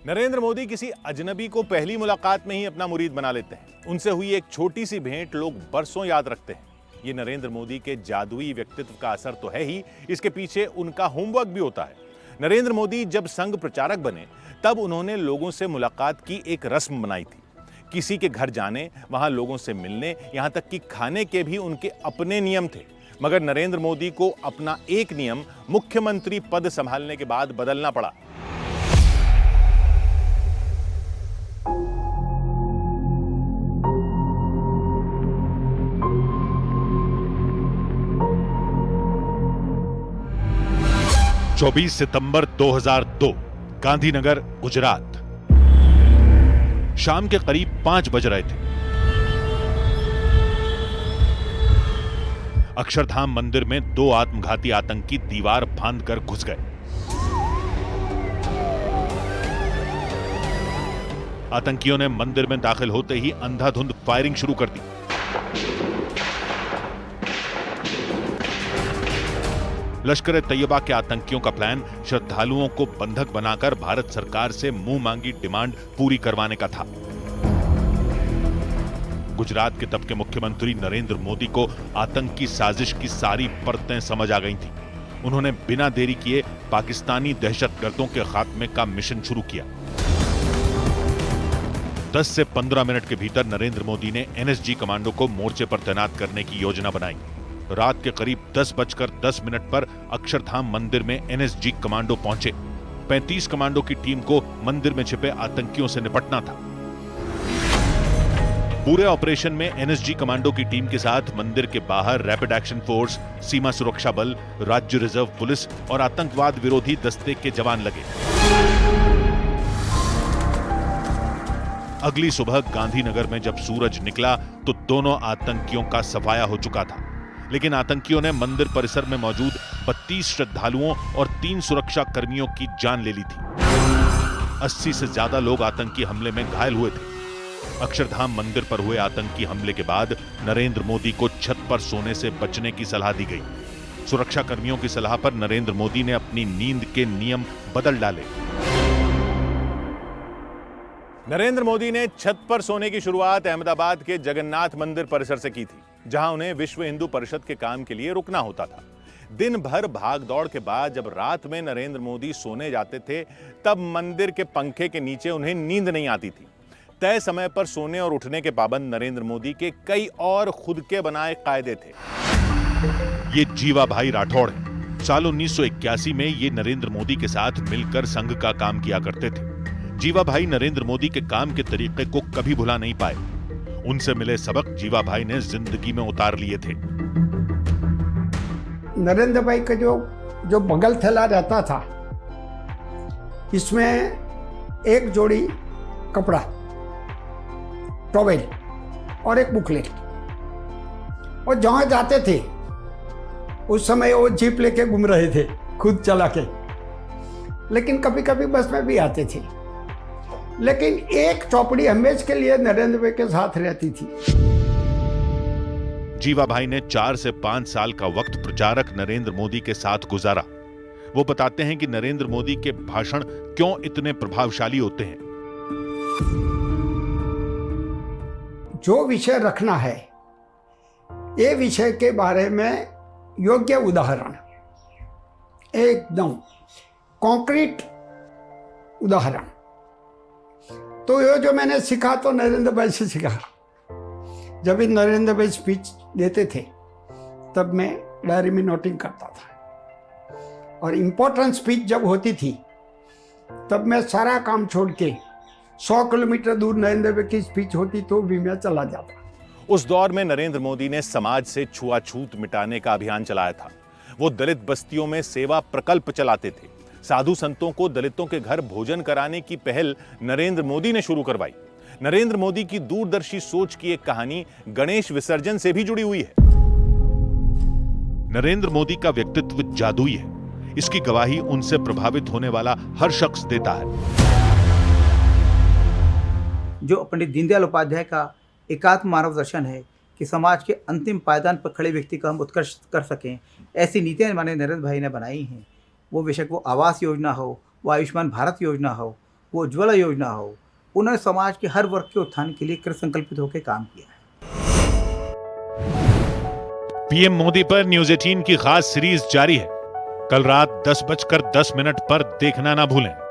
नरेंद्र मोदी किसी अजनबी को पहली मुलाकात में ही अपना मुरीद बना लेते हैं। उनसे हुई एक छोटी सी भेंट लोग बरसों याद रखते हैं। ये नरेंद्र मोदी के जादुई व्यक्तित्व का असर तो है ही, इसके पीछे उनका होमवर्क भी होता है। नरेंद्र मोदी जब संघ प्रचारक बने तब उन्होंने लोगों से मुलाकात की एक रस्म बनाई थी। किसी के घर जाने, वहां लोगों से मिलने, यहां तक कि खाने के भी उनके अपने नियम थे। मगर नरेंद्र मोदी को अपना एक नियम मुख्यमंत्री पद संभालने के बाद बदलना पड़ा। चौबीस सितंबर 2002, गांधीनगर, गुजरात। शाम के करीब 5 बज रहे थे। अक्षरधाम मंदिर में 2 आत्मघाती आतंकी दीवार फांदकर घुस गए। आतंकियों ने मंदिर में दाखिल होते ही अंधाधुंध फायरिंग शुरू कर दी। लश्कर ए तैयबा के आतंकियों का प्लान श्रद्धालुओं को बंधक बनाकर भारत सरकार से मुंह मांगी डिमांड पूरी करवाने का था। गुजरात के तब के मुख्यमंत्री नरेंद्र मोदी को आतंकी साजिश की सारी परतें समझ आ गई थीं। उन्होंने बिना देरी किए पाकिस्तानी दहशतगर्दों के खात्मे का मिशन शुरू किया। 10 से 15 मिनट के भीतर नरेंद्र मोदी ने एनएसजी कमांडो को मोर्चे पर तैनात करने की योजना बनाई। रात के करीब 10:10 पर अक्षरधाम मंदिर में एनएसजी कमांडो पहुंचे। 35 कमांडो की टीम को मंदिर में छिपे आतंकियों से निपटना था। पूरे ऑपरेशन में एनएसजी कमांडो की टीम के साथ मंदिर के बाहर रैपिड एक्शन फोर्स, सीमा सुरक्षा बल, राज्य रिजर्व पुलिस और आतंकवाद विरोधी दस्ते के जवान लगे। अगली सुबह गांधीनगर में जब सूरज निकला तो दोनों आतंकियों का सफाया हो चुका था। लेकिन आतंकियों ने मंदिर परिसर में मौजूद 32 श्रद्धालुओं और 3 सुरक्षा कर्मियों की जान ले ली थी। 80 से ज्यादा लोग आतंकी हमले में घायल हुए थे। अक्षरधाम मंदिर पर हुए आतंकी हमले के बाद नरेंद्र मोदी को छत पर सोने से बचने की सलाह दी गई। सुरक्षा कर्मियों की सलाह पर नरेंद्र मोदी ने अपनी नींद के नियम बदल डाले। नरेंद्र मोदी ने छत पर सोने की शुरुआत अहमदाबाद के जगन्नाथ मंदिर परिसर से की थी, जहां उन्हें विश्व हिंदू परिषद के काम के लिए रुकना होता था। दिन भर भाग दौड़ के बाद जब रात में नरेंद्र मोदी सोने जाते थे तब मंदिर के पंखे के नीचे उन्हें नींद नहीं आती थी। तय समय पर सोने और उठने के पाबंद नरेंद्र मोदी के कई और खुद के बनाए कायदे थे। ये जीवा भाई राठौड़ हैं। साल 1981 में ये नरेंद्र मोदी के साथ मिलकर संघ का काम किया करते थे। जीवा भाई नरेंद्र मोदी के काम के तरीके को कभी भुला नहीं पाए। उनसे मिले सबक जीवा भाई ने जिंदगी में उतार लिए थे। नरेंद्र भाई का जो बगल थैला रहता था, इसमें एक जोड़ी कपड़ा, टॉवेल और एक बुकलेट। और जहां जाते थे उस समय वो जीप लेके घूम रहे थे, खुद चला के। लेकिन कभी कभी बस में भी आते थे। लेकिन एक चौपड़ी हमेशा के लिए नरेंद्र भाई के साथ रहती थी। जीवा भाई ने 4 से 5 साल का वक्त प्रचारक नरेंद्र मोदी के साथ गुजारा। वो बताते हैं कि नरेंद्र मोदी के भाषण क्यों इतने प्रभावशाली होते हैं। जो विषय रखना है, ये विषय के बारे में योग्य उदाहरण, एकदम कॉन्क्रीट उदाहरण। तो ये जो मैंने सीखा तो नरेंद्र भाई से सीखा। जब भी नरेंद्र भाई स्पीच देते थे तब मैं डायरी में नोटिंग करता था। और इम्पोर्टेंट स्पीच जब होती थी तब मैं सारा काम छोड़ के 100 किलोमीटर दूर नरेंद्र भाई की स्पीच होती तो भी मैं चला जाता। उस दौर में नरेंद्र मोदी ने समाज से छुआछूत मिटाने का अभियान चलाया था। वो दलित बस्तियों में सेवा प्रकल्प चलाते थे। साधु संतों को दलितों के घर भोजन कराने की पहल नरेंद्र मोदी ने शुरू करवाई। नरेंद्र मोदी की दूरदर्शी सोच की एक कहानी गणेश विसर्जन से भी जुड़ी हुई है। नरेंद्र मोदी का व्यक्तित्व जादुई है। इसकी गवाही उनसे प्रभावित होने वाला हर शख्स देता है। जो पंडित दीनदयाल उपाध्याय का एकात्म मानव दर्शन है कि समाज के अंतिम पायदान पर खड़े व्यक्ति का हम उत्कर्ष कर सकें, ऐसी नीतियां हमारे नरेंद्र भाई ने बनाई हैं। वो बेशक वो आवास योजना हो, वो आयुष्मान भारत योजना हो, वो उज्ज्वला योजना हो, उन्होंने समाज के हर वर्ग के उत्थान के लिए कृत संकल्पित होकर काम किया है। पीएम मोदी पर न्यूज 18 की खास सीरीज जारी है। कल रात 10:10 पर देखना ना भूलें।